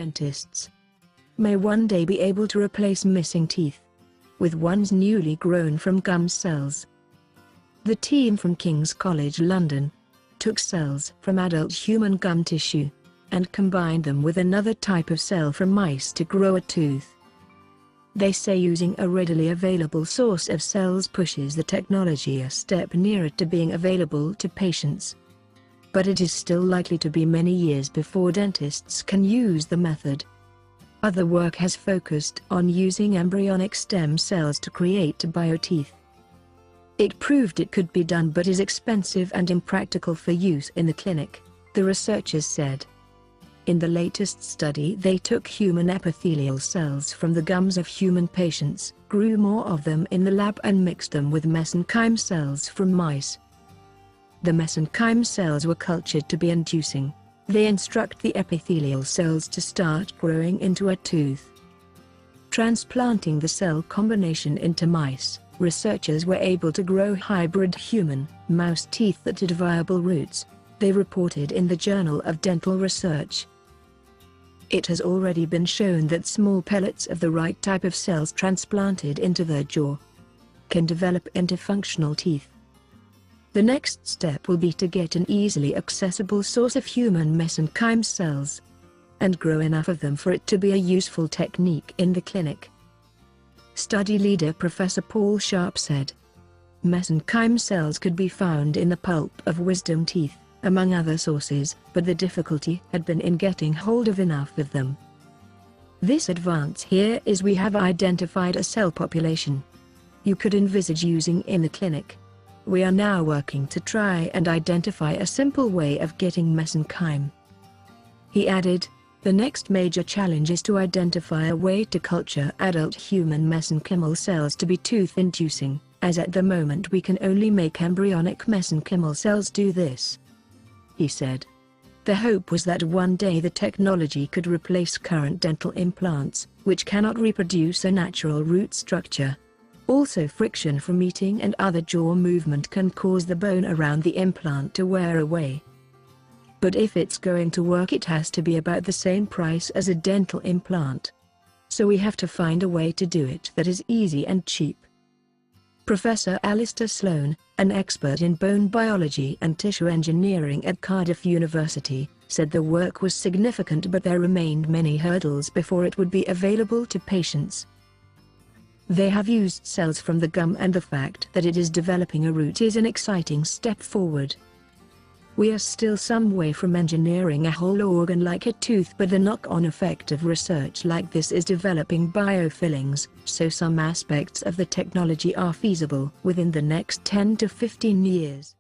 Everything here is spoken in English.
dentists may one day be able to replace missing teeth with ones newly grown from gum cells. The team from King's College London took cells from adult human gum tissue and combined them with another type of cell from mice to grow a tooth. They say using a readily available source of cells pushes the technology a step nearer to being available to patients. But it is still likely to be many years before dentists can use the method. Other work has focused on using embryonic stem cells to create bioteeth. It proved it could be done but is expensive and impractical for use in the clinic, the researchers said. In the latest study they took human epithelial cells from the gums of human patients, grew more of them in the lab and mixed them with mesenchyme cells from mice. The mesenchyme cells were cultured to be inducing. They instruct the epithelial cells to start growing into a tooth. Transplanting the cell combination into mice, researchers were able to grow hybrid human-mouse teeth that had viable roots, they reported in the Journal of Dental Research. It has already been shown that small pellets of the right type of cells transplanted into their jaw can develop into functional teeth. The next step will be to get an easily accessible source of human mesenchyme cells and grow enough of them for it to be a useful technique in the clinic. Study leader Professor Paul Sharp said, "Mesenchyme cells could be found in the pulp of wisdom teeth, among other sources, but the difficulty had been in getting hold of enough of them. This advance here is we have identified a cell population you could envisage using in the clinic. We are now working to try and identify a simple way of getting mesenchyme." He added, "The next major challenge is to identify a way to culture adult human mesenchymal cells to be tooth-inducing, as at the moment we can only make embryonic mesenchymal cells do this," he said. The hope was that one day the technology could replace current dental implants, which cannot reproduce a natural root structure. Also, friction from eating and other jaw movement can cause the bone around the implant to wear away. But if it's going to work, it has to be about the same price as a dental implant. So we have to find a way to do it that is easy and cheap. Professor Alistair Sloan, an expert in bone biology and tissue engineering at Cardiff University, said the work was significant but there remained many hurdles before it would be available to patients. They have used cells from the gum and the fact that it is developing a root is an exciting step forward. We are still some way from engineering a whole organ like a tooth, but the knock-on effect of research like this is developing biofillings, so some aspects of the technology are feasible within the next 10 to 15 years.